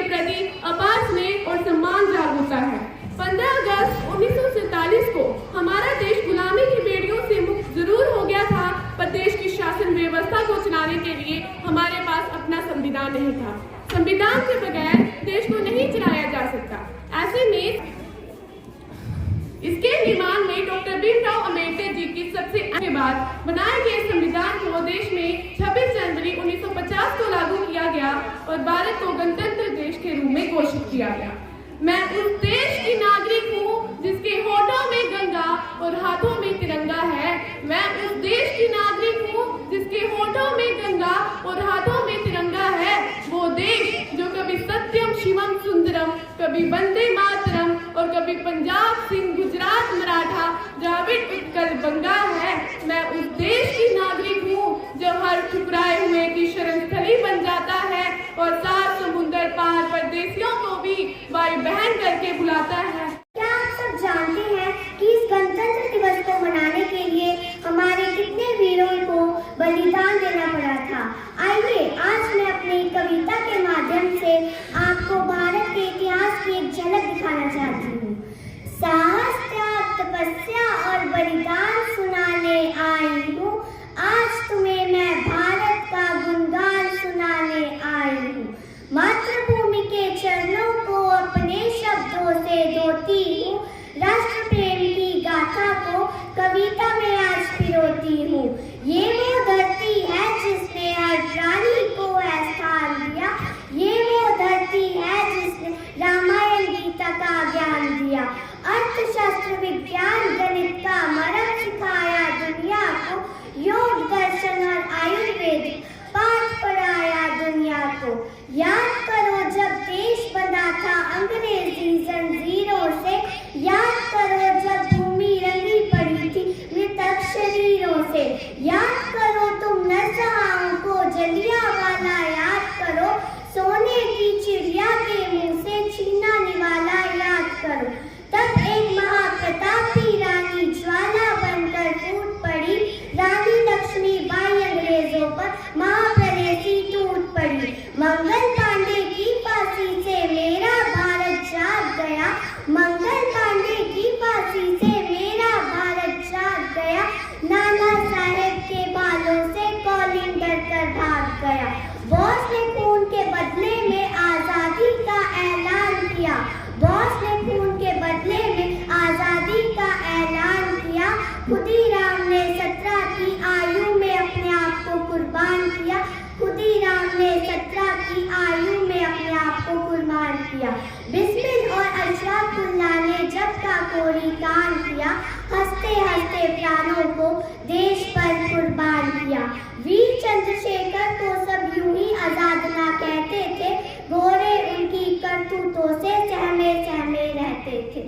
प्रति अपार स्नेह और सम्मान जाग उठा है। 15 अगस्त 1947 को हमारा देश गुलामी की बेड़ियों से मुक्त जरूर हो गया था, पर देश की शासन व्यवस्था को चलाने के लिए हमारे पास अपना संविधान नहीं था। संविधान के बगैर देश को नहीं चलाया जा सकता। ऐसे में इसके निर्माण में डॉक्टर भीमराव अंबेडकर जी की सबसे के बाद बनाए गए संविधान को देश में 26 जनवरी 1950 को लागू किया गया और भारत को गणतंत्र देश के रूप में घोषित किया गया। मैं उस देश की नागरिक हूँ जिसके होठों में गंगा और हाथों में तिरंगा है। मैं उस देश की नागरिक हूँ जिसके होठों में गंगा और हाथों में तिरंगा है। वो देश जो कभी सत्यम शिवम सुंदरम, कभी वंदे मातरम और कभी पंजाब सिंह गुजरात मराठा द्राविड़ उत्कल बंगा है। मैं उस देश की नागरिक हूँ जो हर ठुकराए हुए की शरण स्थली बन जाता है और 7 समुंदर पार परदेशियों को भी भाई बहन करके बुलाता है। क्या आप सब जानते हैं कि इस गणतंत्र दिवस को मनाने के लिए हमारे कितने वीरों को बलिदान देना पड़ा था? आइए आज मैं अपनी कविता के माध्यम से आपको भारत के इतिहास की एक झलक दिखाना चाहती हूँ। साहस, त्याग, तपस्या और बलिदान सुनाने आई हूँ। आज तुम्हें मैं भारत का गुणगान सुनाने आई हूँ। मातृभूमि के चरणों को अपने शब्दों से धोती हूँ। राष्ट्र प्रेम की गाथा को कविता में आज पिरोती हूँ। ये वो धरती है जिसने हर प्राणी को स्थान दिया। ये वो धरती है जिसने रामायण गीता का ज्ञान दिया। अर्थशास्त्र, विज्ञान, गणित का मर्म सिखाया दुनिया को। योग, दर्शन और आयुर्वेद पाठ पढ़ाया दुनिया को। याद करो जब देश बना था अंग्रेजी जंजीरों से। याद करो जब भूमि रंगी पड़ी थी मृतक शरीरों से। याद करो तुम नरसंहारों को जलियांवाला। याद करो सोने की चिड़िया के मुंह से छीना निवाला। याद करो तब एक महाप्रतापी रानी ज्वाला बनकर फूट पड़ी। रानी लक्ष्मीबाई अंग्रेजों पर महाप्रलय सी टूट पड़ी। मंगल पांडे की फांसी से मेरा भारत जाग गया। मंगल पांडे की फांसी से मेरा भारत जाग गया। नाना साहेब के बालों से कॉलिंग डरकर भाग गया। बॉस ने खून के बदले में आजादी का ऐलान किया। बॉस ने खून के बदले में आजादी का ऐलान किया। खुदीराम ने 17 की आयु में अपने आप को कुर्बान किया। खुदीराम ने 17 की आयु में अपने आप को कुर्बान किया। बिस्मिल और अशफाकुल्लाह ने जब का कोरी कान किया। हंसते हंसते प्राणों को देश पर कुर्बान किया। वीर चंद्रशेखर को सब यूं ही आजाद ना कहते थे। गोरे उनकी करतूतों से सहमे सहमे रहते थे।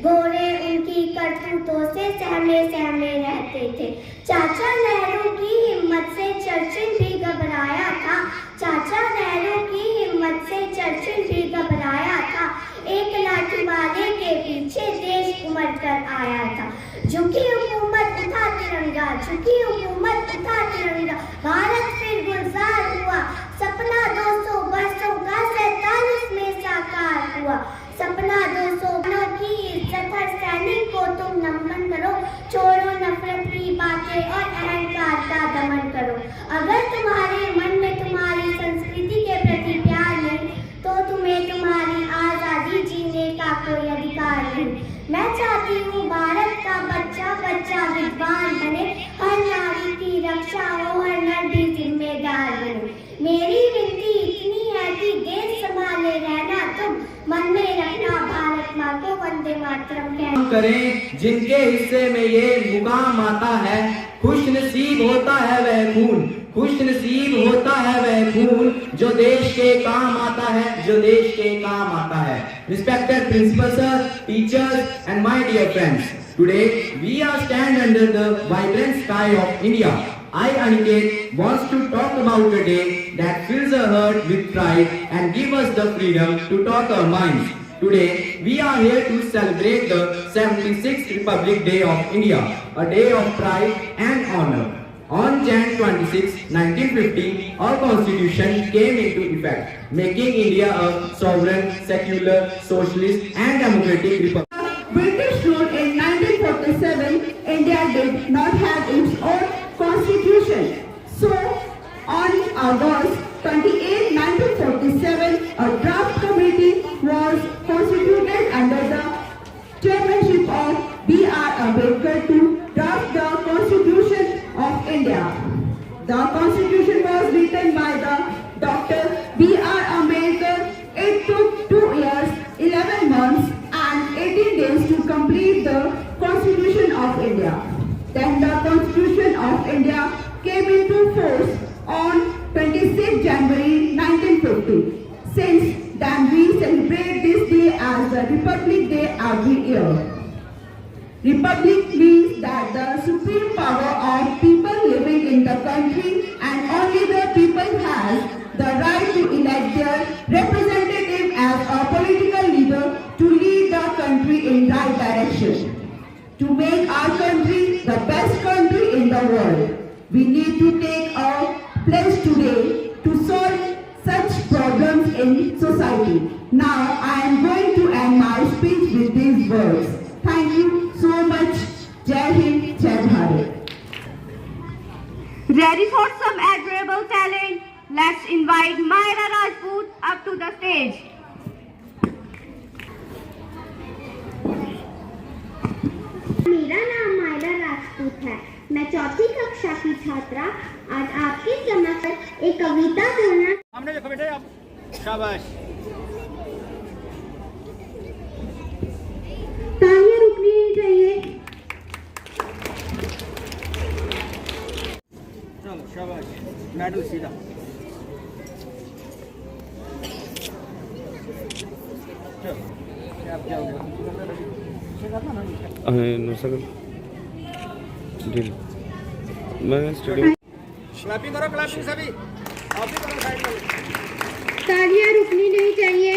गोरे उनकी करतूतों से सहमे सहमे रहते थे। चाचा नेहरू की हिम्मत से चर्चिल भी घबराया था। चाचा नेहरू की हिम्मत से चर्चिल भी घबराया था। एक लाठी वाले के पीछे देश उमड़ कर आया था। झुकी हुकूमत उठा तिरंगा। झुकी हुकूमत उठा तिरंगा। भारत फिर गुलजार हुआ। सपना 200 वर्षों का 47 में साकार हुआ। सपना 200 की इज्जत हर सैनिक को तुम नमन करो। छोड़ो नफरत की बातें और अहंकार का दमन करो। अगर तुम्हारे मन में तुम्हारी संस्कृति के प्रति प्यार नहीं तो तुम्हें तुम्हारी आजादी जीने का कोई अधिकार नहीं। मैं चाहती हूँ भारत का बच्चा बच्चा विद्वान बने। हर नारी की रक्षा हो, हर नर भी जिम्मेदार बने। मेरी विनती इतनी है कि देश संभाले रहना तुम। मन में रखना भारत माँ को वंदे मातरम कहना। करें जिनके हिस्से में ये मुकाम आता है। खुश नसीब होता है वह खून। खुश नसीब होता है वह खून जो देश के काम आता है। जो देश के काम आता है। Respected principal sir, teachers and my dear friends, today we are stand under the vibrant sky of India. I, Aniket, wants to talk about a day that fills our heart with pride and give us the freedom to talk our minds. Today, we are here to celebrate the 76th Republic Day of India, a day of pride and honor. On Jan 26, 1950, our constitution came into effect, making India a sovereign, secular, socialist and democratic republic. British rule in 1947, India did not have its own constitution. So, on August 28, 1947, a draft committee was constituted under the chairmanship of B.R. Ambedkar to draft the Constitution of India. The Constitution was written by the Dr. B.R. Ambedkar. It took 2 years, 11 months and 18 days to complete the Constitution of India. Then the Constitution of India came into force on 26 January 1950. Since then we celebrate this day as the Republic Day every year. Republic means that the supreme power of people living in the country and only the people has the right to elect their representative as a political leader to lead the country in right direction. To make our country the best country in the world, we need to take a pledge today to solve such problems in society. Now I am going to end my speech with these words. Thank you so much. Jai Hind, Jai Bharat. Ready for some admirable talent? Let's invite Myra Rajput up to the stage. मेरा नाम मायरा राजपूत है। मैं 4वीं कक्षा की छात्रा आज आपके समक्ष एक कविता बोलना। सामने देखो बेटे आप, शाबाश। तालियां रुकनी नहीं चाहिए। चलो शाबाश, मेडल सीधा। चलो आप जाओगे क्लैपिंग करो, क्लैपिंग सभी, आप भी करो साइड में। तालियां रुकनी नहीं चाहिए।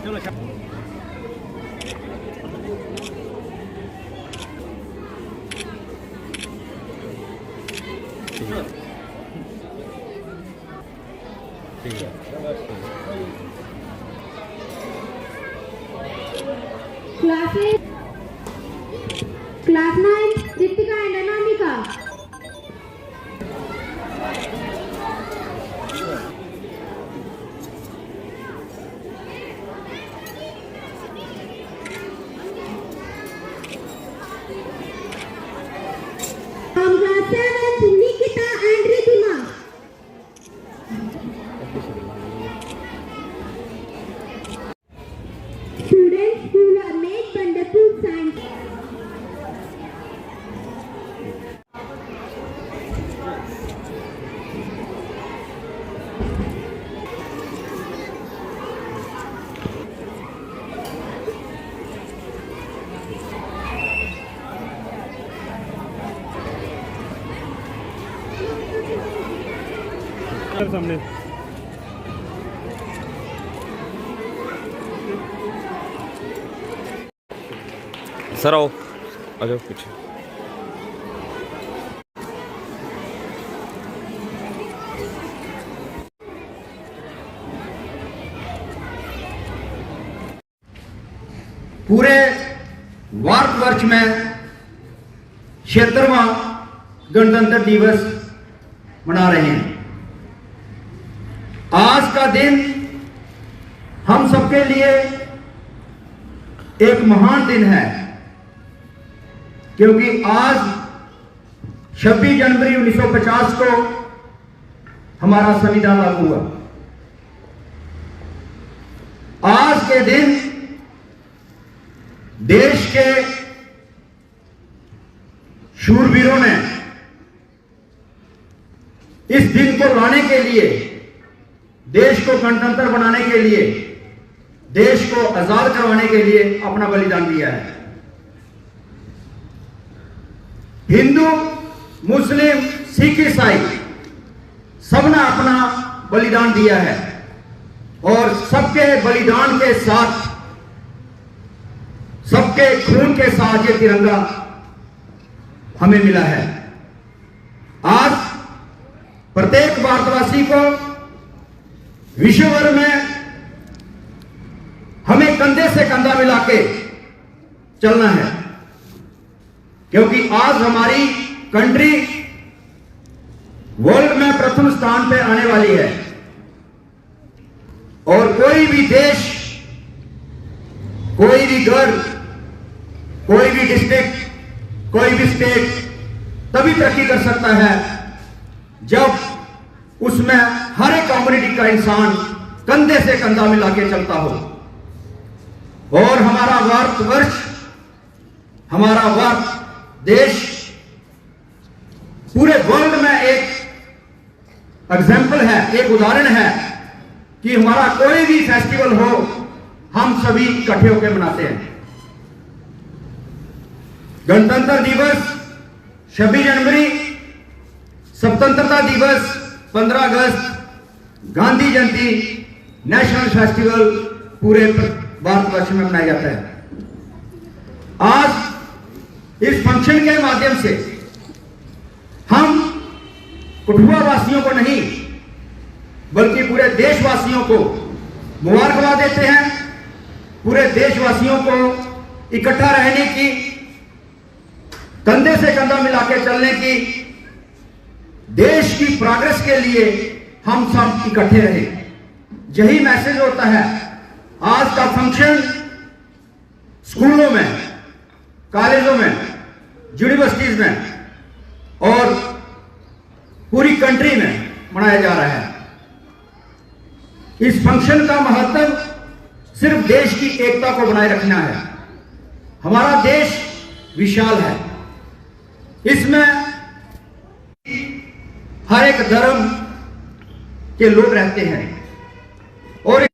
चलो Class 9, Ritika and Anamika. From class 7, Nikita and Ridhima. Students who have made wonderful science. सामने सर आओ, आ जाओ पीछे। पूरे भारतवर्ष में 76वां गणतंत्र दिवस मना रहे हैं। आज का दिन हम सबके लिए एक महान दिन है, क्योंकि आज 26 जनवरी 1950 को हमारा संविधान लागू हुआ। आज के दिन देश के शूरवीरों ने इस दिन को लाने के लिए, देश को गणतंत्र बनाने के लिए, देश को आजाद करवाने के लिए अपना बलिदान दिया है। हिंदू, मुस्लिम, सिख, ईसाई सबने अपना बलिदान दिया है और सबके बलिदान के साथ, सबके खून के साथ ये तिरंगा हमें मिला है। आज प्रत्येक भारतवासी को विश्व भर में हमें कंधे से कंधा मिला के चलना है, क्योंकि आज हमारी कंट्री वर्ल्ड में प्रथम स्थान पे आने वाली है और कोई भी देश, कोई भी घर, कोई भी डिस्ट्रिक्ट, कोई भी स्टेट तभी तरक्की कर सकता है जब उसमें हर एक कम्युनिटी का इंसान कंधे से कंधा मिला के चलता हो। और हमारा भारतवर्ष, हमारा भारत देश पूरे वर्ल्ड में एक एग्जाम्पल है, एक उदाहरण है कि हमारा कोई भी फेस्टिवल हो हम सभी इकट्ठे होकर मनाते हैं। गणतंत्र दिवस 26 जनवरी, स्वतंत्रता दिवस 15 अगस्त, गांधी जयंती, नेशनल फेस्टिवल पूरे भारतवर्ष में मनाया जाता है। आज इस फंक्शन के माध्यम से हम कठुआ वासियों को नहीं बल्कि पूरे देशवासियों को मुबारकबाद देते हैं, पूरे देशवासियों को इकट्ठा रहने की, कंधे से कंधा मिला के चलने की, देश की प्रोग्रेस के लिए हम सब इकट्ठे रहे। यही मैसेज होता है आज का फंक्शन। स्कूलों में, कॉलेजों में, यूनिवर्सिटीज में और पूरी कंट्री में मनाया जा रहा है। इस फंक्शन का महत्व सिर्फ देश की एकता को बनाए रखना है। हमारा देश विशाल है, इसमें हर एक धर्म के लोग रहते हैं और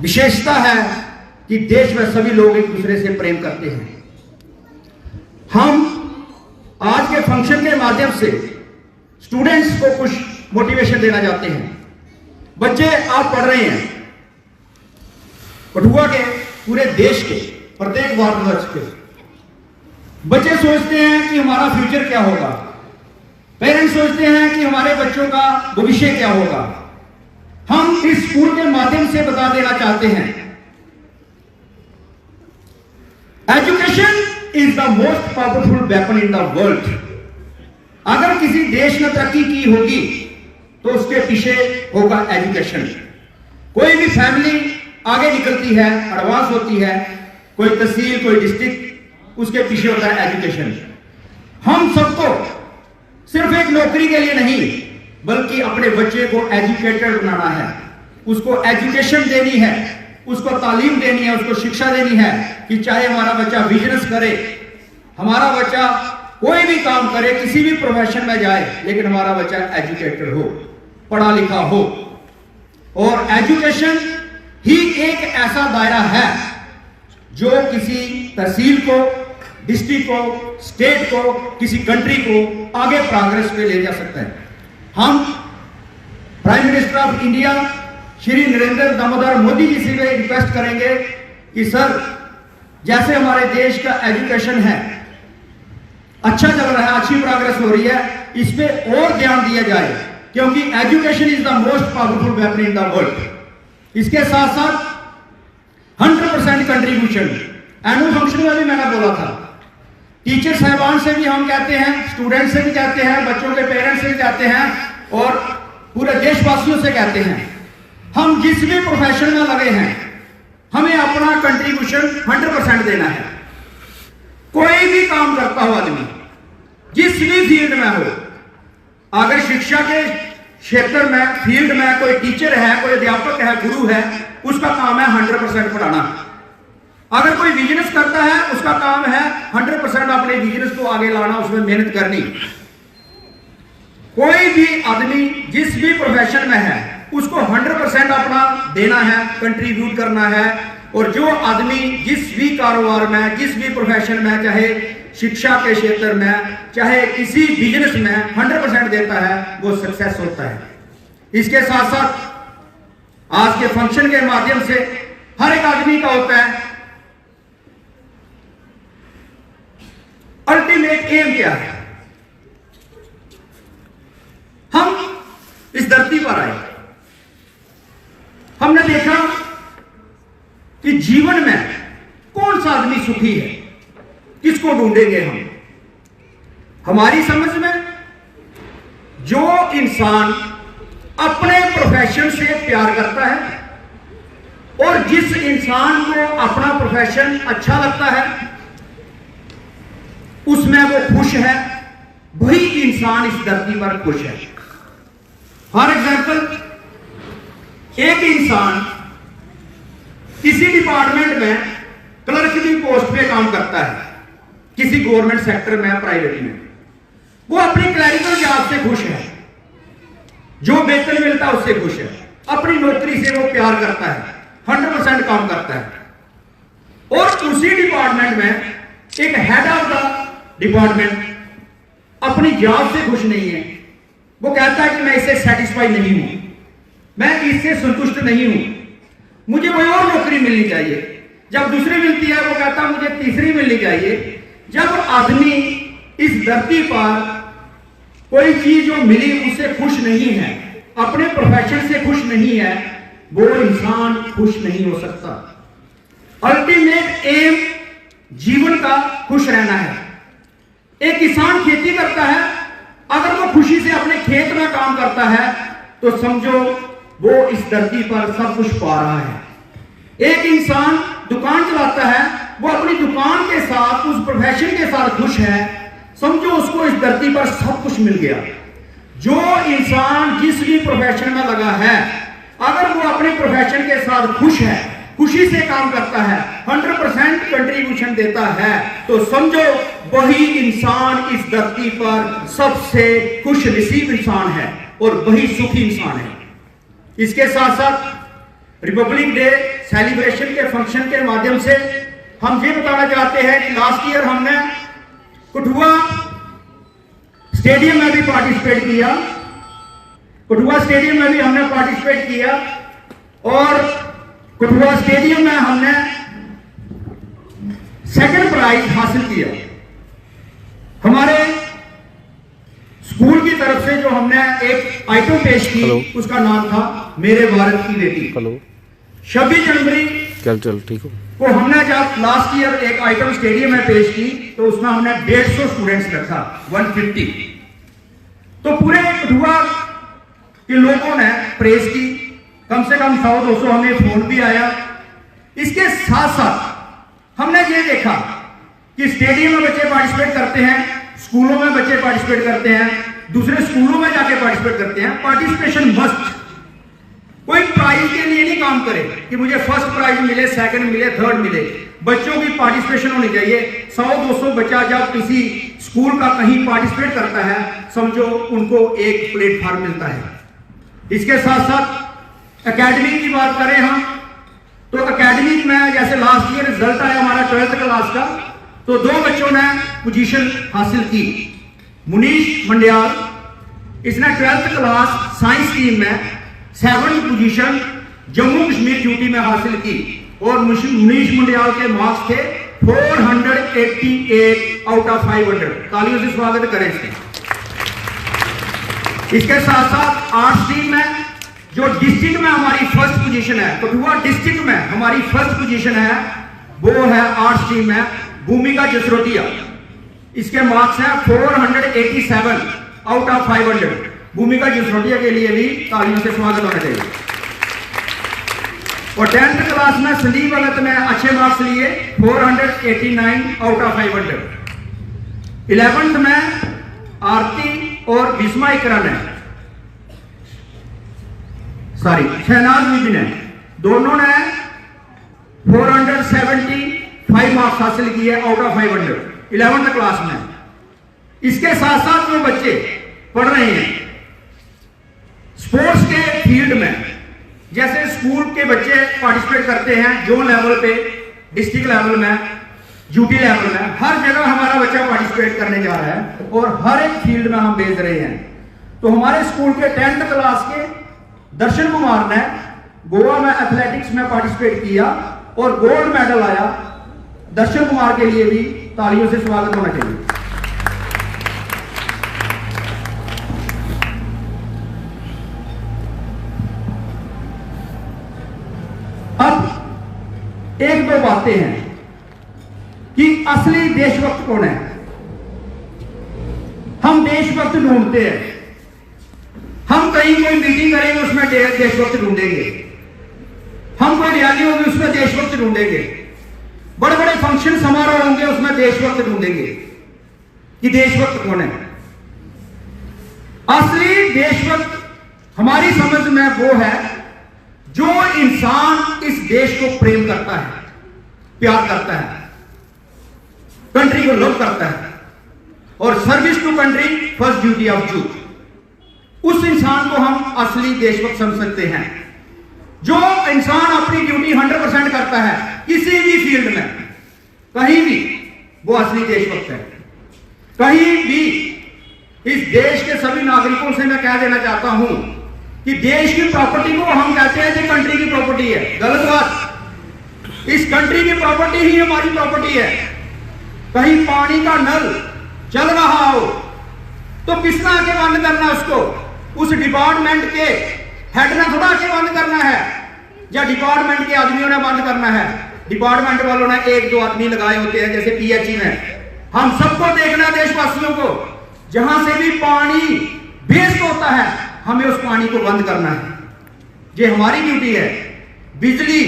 विशेषता है कि देश में सभी लोग एक दूसरे से प्रेम करते हैं। हम आज के फंक्शन के माध्यम से स्टूडेंट्स को कुछ मोटिवेशन देना चाहते हैं। बच्चे आप पढ़ रहे हैं, कठुआ के पूरे देश के, प्रत्येक भारतवर्ष के बच्चे सोचते हैं कि हमारा फ्यूचर क्या होगा, पेरेंट्स सोचते हैं कि हमारे बच्चों का भविष्य क्या होगा। हम इस स्कूल के माध्यम से बता देना चाहते हैं, education is the most powerful weapon in the world. अगर किसी देश ने तरक्की की होगी तो उसके पीछे होगा एजुकेशन। कोई भी फैमिली आगे निकलती है, एडवांस होती है, कोई तहसील, कोई डिस्ट्रिक्ट, उसके पीछे होता है एजुकेशन। हम सबको सिर्फ एक नौकरी के लिए नहीं बल्कि अपने बच्चे को एजुकेटेड बनाना है, उसको एजुकेशन देनी है, उसको तालीम देनी है, उसको शिक्षा देनी है कि चाहे हमारा बच्चा बिजनेस करे, हमारा बच्चा कोई भी काम करे, किसी भी प्रोफेशन में जाए, लेकिन हमारा बच्चा एजुकेटेड हो, पढ़ा लिखा हो। और एजुकेशन ही एक ऐसा दायरा है जो किसी तहसील को, डिस्ट्रिक्ट को, स्टेट को, किसी कंट्री को आगे प्रोग्रेस पे ले जा सकता है। हम prime minister of India Shri Narendra Damodar Modi ji से रिक्वेस्ट करेंगे कि सर, जैसे हमारे देश का एजुकेशन है अच्छा चल रहा है, अच्छी प्रोग्रेस हो रही है, इस पे और ध्यान दिया जाए, क्योंकि education is the most powerful weapon in the world. इसके साथ साथ 100% कंट्रीब्यूशन, एनुअल फंक्शन में भी मैंने बोला था, टीचर साहिबान से भी हम कहते हैं, स्टूडेंट से भी कहते हैं, बच्चों के पेरेंट्स से भी कहते हैं और पूरे देशवासियों से कहते हैं, हम जिस भी प्रोफेशन में लगे हैं हमें अपना कंट्रीब्यूशन 100% देना है। कोई भी काम करता हो आदमी, जिस भी फील्ड में हो, अगर शिक्षा के क्षेत्र में, फील्ड में कोई टीचर है, कोई अध्यापक है, गुरु है, उसका काम है 100% पढ़ाना। अगर कोई बिजनेस करता है, उसका काम है 100% अपने बिजनेस को आगे लाना, उसमें मेहनत करनी। कोई भी आदमी जिस भी प्रोफेशन में है उसको 100% अपना देना है, कंट्रीब्यूट करना है। और जो आदमी जिस भी कारोबार में, जिस भी प्रोफेशन में, चाहे शिक्षा के क्षेत्र में, चाहे किसी बिजनेस में 100% देता है, वो सक्सेस होता है। इसके साथ साथ आज के फंक्शन के माध्यम से हर एक आदमी का होता है अल्टीमेट एम क्या है। हम इस धरती पर आए, हमने देखा कि जीवन में कौन सा आदमी सुखी है, किसको ढूंढेंगे हम। हमारी समझ में जो इंसान अपने प्रोफेशन से प्यार करता है और जिस इंसान को अपना प्रोफेशन अच्छा लगता है, उसमें वो खुश है, वही इंसान इस धरती पर खुश है। फॉर एग्जाम्पल, एक इंसान किसी डिपार्टमेंट में क्लर्क की पोस्ट पे काम करता है, किसी गवर्नमेंट सेक्टर में, प्राइवेट में, वो अपनी क्लरिकल जॉब से खुश है, जो वेतन मिलता है उससे खुश है, अपनी नौकरी से वो प्यार करता है, 100% काम करता है। और उसी डिपार्टमेंट में एक हेड ऑफ द डिपार्टमेंट अपनी जॉब से खुश नहीं है, वो कहता है कि मैं इससे सेटिस्फाई नहीं हूं, मैं इससे संतुष्ट नहीं हूं, मुझे कोई और नौकरी मिलनी चाहिए। जब दूसरी मिलती है वो कहता है मुझे तीसरी मिलनी चाहिए। जब आदमी इस धरती पर कोई चीज जो मिली उससे खुश नहीं है, अपने प्रोफेशन से खुश नहीं है, वो इंसान खुश नहीं हो सकता। अल्टीमेट एम जीवन का खुश रहना है। एक किसान खेती करता है, अगर वो खुशी से अपने खेत में काम करता है तो समझो वो इस धरती पर सब कुछ पा रहा है। एक इंसान दुकान चलाता है, वो अपनी दुकान के साथ, उस प्रोफेशन के साथ खुश है, समझो उसको इस धरती पर सब कुछ मिल गया। जो इंसान जिस भी प्रोफेशन में लगा है, अगर वो अपने प्रोफेशन के साथ खुश है, खुशी से काम करता है, 100% कंट्रीब्यूशन देता है, तो समझो वही इंसान इस धरती पर सबसे खुश नसीब इंसान है और वही सुखी इंसान है। इसके साथ साथ रिपब्लिक डे सेलिब्रेशन के फंक्शन के माध्यम से हम ये बताना चाहते हैं कि लास्ट ईयर हमने कठुआ स्टेडियम में भी पार्टिसिपेट किया, कठुआ स्टेडियम में भी हमने पार्टिसिपेट किया और कठुआ स्टेडियम में हमने सेकंड प्राइज हासिल किया। हमारे स्कूल की तरफ से जो हमने एक आइटम पेश की, उसका नाम था मेरे भारत की बेटी। 26 जनवरी चल ठीक हो को हमने जब लास्ट ईयर एक आइटम स्टेडियम में पेश की तो उसमें हमने 150 स्टूडेंट्स रखा, 150। तो पूरे कठुआ के लोगों ने प्रेस की, कम से कम 100-200 हमें फोन भी आया। इसके साथ साथ हमने ये देखा कि स्टेडियम में बच्चे पार्टिसिपेट करते हैं, स्कूलों में बच्चे पार्टिसिपेट करते हैं, दूसरे स्कूलों में जाके पार्टिसिपेट करते हैं। पार्टिसिपेशन मस्ट, कोई प्राइज के लिए नहीं काम करे कि मुझे फर्स्ट प्राइज मिले, सेकंड मिले, थर्ड मिले। बच्चों की पार्टिसिपेशन होनी चाहिए। 100-200 बच्चा जब किसी स्कूल का कहीं पार्टिसिपेट करता है, समझो उनको एक प्लेटफॉर्म मिलता है। इसके साथ साथ एकेडमी की बात करें हम, तो एकेडमी में जैसे लास्ट ईयर रिजल्ट आया हमारा 12th क्लास का, तो 2 बच्चों ने पोजीशन हासिल की। मुनीश मंडियाल, इसने 12th क्लास साइंस स्ट्रीम में 7th position Jammu Kashmir UT में हासिल की और मुनीश मंडियाल के मार्क्स थे 488 आउट ऑफ 500। तालियों से स्वागत करें इसके। इसके साथ साथ आर्ट्स स्ट्रीम में जो डिस्ट्रिक्ट में हमारी फर्स्ट पोजीशन है, कठुआ डिस्ट्रिक्ट में हमारी फर्स्ट पोजीशन है, वो है आर्ट्स स्ट्रीम में भूमिका जसरोटिया। इसके मार्क्स हैं 487 आउट ऑफ 500। भूमिका जसरोटिया के लिए भी तालियों से स्वागत होना चाहिए। और 10th क्लास में संदीप भगत ने अच्छे मार्क्स लिए, 489 आउट ऑफ 500। 11th में आरती और भीष्मा इकरा ने, शहनाज बीबी ने, दोनों ने 475 मार्क्स हासिल किए आउट ऑफ 500 11th क्लास में। इसके साथ साथ जो बच्चे पढ़ रहे हैं स्पोर्ट्स के फील्ड में, जैसे स्कूल के बच्चे पार्टिसिपेट करते हैं जोन लेवल पे, डिस्ट्रिक्ट लेवल में, यूटी लेवल में, हर जगह हमारा बच्चा पार्टिसिपेट करने जा रहा है और हर एक फील्ड में हम भेज रहे हैं। तो हमारे स्कूल के 10th क्लास के दर्शन कुमार ने गोवा में एथलेटिक्स में पार्टिसिपेट किया और गोल्ड मेडल आया। दर्शन कुमार के लिए भी तालियों से स्वागत होना चाहिए। अब एक दो बातें हैं कि असली देशभक्त कौन है। हम देशभक्त ढूंढते हैं, हम कहीं कोई मीटिंग करेंगे उसमें देशभक्त ढूंढेंगे, हम कोई रैली होगी उसमें देशभक्त ढूंढेंगे, बड़े बड़े फंक्शन समारोह होंगे उसमें देशभक्त ढूंढेंगे कि देशभक्त कौन है। असली देशभक्त हमारी समझ में वो है जो इंसान इस देश को प्रेम करता है, प्यार करता है, कंट्री को लव करता है और service to country first duty of youth, उस इंसान को हम असली देशभक्त समझ सकते हैं। जो इंसान अपनी ड्यूटी 100% करता है किसी भी फील्ड में, कहीं भी, वो असली देशभक्त है। कहीं भी इस देश के सभी नागरिकों से मैं कह देना चाहता हूं कि देश की प्रॉपर्टी को हम कहते हैं कि कंट्री की प्रॉपर्टी है, गलत बात। इस कंट्री की प्रॉपर्टी ही हमारी प्रॉपर्टी है। कहीं पानी का नल चल रहा हो तो किसने आके बंद करना उसको? उस डिपार्टमेंट के हेड ने थोड़ा आके बंद करना है या डिपार्टमेंट के आदमियों ने बंद करना है। डिपार्टमेंट वालों ने एक दो आदमी लगाए होते हैं जैसे पीएचई में। हम सबको देखना है, देशवासियों को, जहां से भी पानी वेस्ट होता है हमें उस पानी को बंद करना है। ये हमारी ड्यूटी है। बिजली,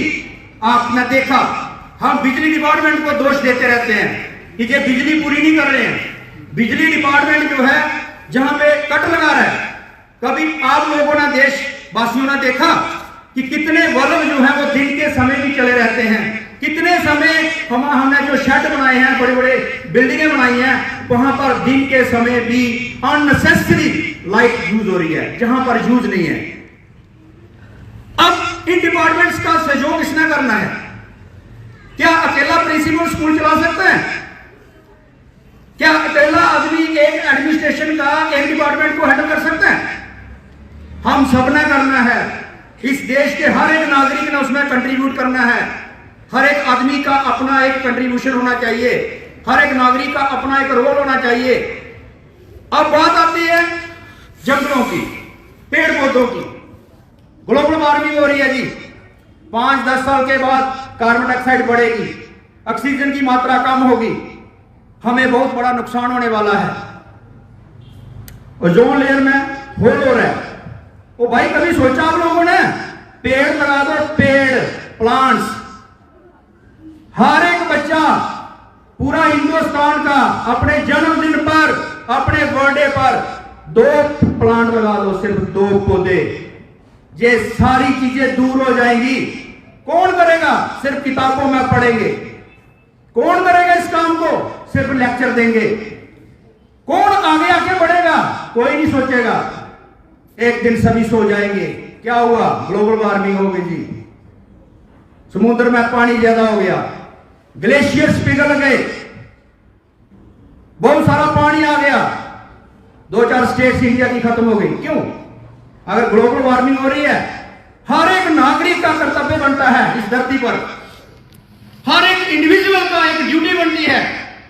आपने देखा हम बिजली डिपार्टमेंट को दोष देते रहते हैं कि ये बिजली पूरी नहीं कर रहे हैं। बिजली डिपार्टमेंट जो है जहां पे कट लगा रहा है, कभी आप लोगों ने, देशवासियों ने देखा कि कितने बल्ब जो है वो दिन के समय भी चले रहते हैं। कितने समय हमने जो शेड बनाए हैं, बड़े बड़े बिल्डिंगें बनाई हैं, वहां पर दिन के समय भी अननेसेसरी लाइट यूज हो रही है जहां पर यूज नहीं है। अब इन डिपार्टमेंट्स का सहयोग किसने करना है? क्या अकेला प्रिंसिपल स्कूल चला सकता है? क्या अकेला आदमी एक एडमिनिस्ट्रेशन का एक डिपार्टमेंट को हैंडल कर सकता है? हम सब ने करना है। इस देश के हर एक नागरिक ने उसमें कंट्रीब्यूट करना है। हर एक आदमी का अपना एक कंट्रीब्यूशन होना चाहिए, हर एक नागरिक का अपना एक रोल होना चाहिए। अब बात आती है जंगलों की, पेड़ पौधों की। ग्लोबल वार्मिंग हो रही है जी। 5-10 साल के बाद कार्बन डाइऑक्साइड बढ़ेगी, ऑक्सीजन की मात्रा कम होगी, हमें बहुत बड़ा नुकसान होने वाला है। ओजोन लेयर में होल हो रहा है। ओ भाई, कभी सोचा आप लोगों ने? पेड़ लगा दो, पेड़, प्लांट्स। हर एक बच्चा पूरा हिंदुस्तान का अपने जन्मदिन पर, अपने बर्थडे पर 2 प्लांट लगा दो, सिर्फ 2 पौधे। ये सारी चीजें दूर हो जाएंगी। कौन करेगा? सिर्फ किताबों में पढ़ेंगे। कौन करेगा इस काम को? सिर्फ लेक्चर देंगे। कौन आगे आके बढ़ेगा? कोई नहीं सोचेगा। एक दिन सभी सो जाएंगे। क्या हुआ? ग्लोबल वार्मिंग हो गई जी, समुद्र में पानी ज्यादा हो गया, ग्लेशियर्स पिघल गए, बहुत सारा पानी आ गया, 2-4 स्टेट्स इंडिया की खत्म हो गई। क्यों? अगर ग्लोबल वार्मिंग हो रही है, हर एक नागरिक का कर्तव्य बनता है इस धरती पर, हर एक इंडिविजुअल का एक ड्यूटी बनती है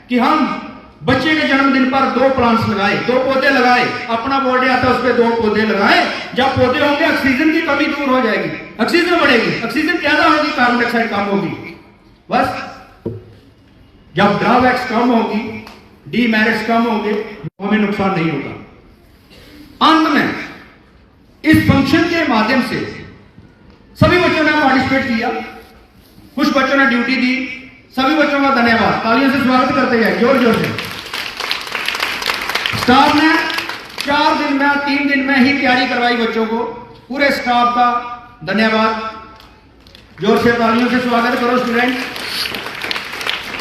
कि हम बच्चे के जन्मदिन पर 2 प्लांट्स लगाए, 2 पौधे लगाए। अपना बर्थडे आता है उस पर 2 पौधे लगाए। जब पौधे होंगे ऑक्सीजन की कमी दूर हो जाएगी, ऑक्सीजन बढ़ेगी, ऑक्सीजन ज्यादा होगी, कार्बन डाइऑक्साइड कम होगी। बस जब ड्रॉबैक्स कम होगी, डीमेरिट्स कम होंगे, हमें नुकसान नहीं होगा। अंत में इस फंक्शन के माध्यम से सभी बच्चों ने पार्टिसिपेट किया, कुछ बच्चों ने ड्यूटी दी। सभी बच्चों का धन्यवाद। तालियों से स्वागत करते हैं जोर जोर से। स्टाफ ने 4 दिन में, 3 दिन में ही तैयारी करवाई बच्चों को। पूरे स्टाफ का धन्यवाद। जोर से तालियों से स्वागत करो student.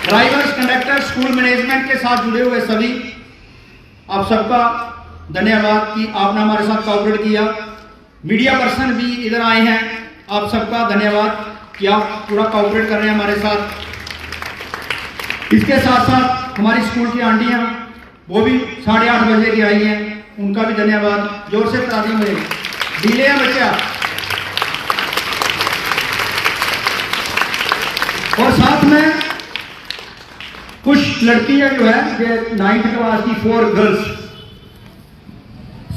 Drivers, conductor, school management के साथ जुड़े हुए सभी, आप सबका धन्यवाद कि आपने हमारे साथ कोऑपरेट किया। मीडिया पर्सन भी इधर आए हैं, आप सबका धन्यवाद कि आप पूरा कोऑपरेट कर रहे हैं हमारे साथ। इसके साथ साथ हमारी स्कूल की आंटियां, वो भी 8:30 बजे की आई हैं, उनका भी धन्यवाद। जोर से ताली में। डिले है बच्चा। और साथ में कुछ लड़कियां जो है 9th क्लास की 4 गर्ल्स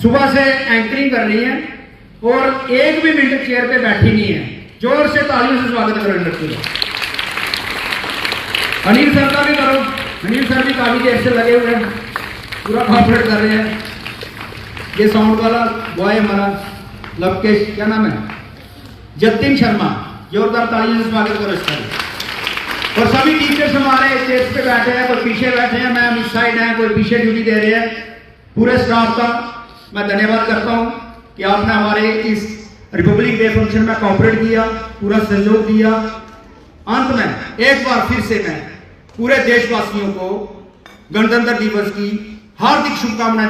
सुबह से एंकरिंग कर रही हैं और एक भी मिनट चेयर पे बैठी नहीं है। जोर से तालियों से स्वागत करो इन लड़कियों का। अनिल सर का भी करो। अनिल सर भी काफी देर से लगे हुए हैं, पूरा कॉपरेट कर रहे हैं। ये साउंड वाला बॉय हमारा लवकेश, क्या नाम है, जतिन शर्मा, जोरदार तालियों से स्वागत करो इसका। और सभी टीचर्स हमारे स्टेज पे बैठे हैं, कोई पीछे बैठे हैं, मैम इस साइड है, कोई पीछे ड्यूटी दे रहे हैं। पूरे स्टाफ का मैं धन्यवाद करता हूं कि आपने हमारे इस रिपब्लिक डे फंक्शन में कॉपरेट किया, पूरा सहयोग दिया। अंत में एक बार फिर से मैं पूरे देशवासियों को गणतंत्र दिवस की हार्दिक शुभकामनाएं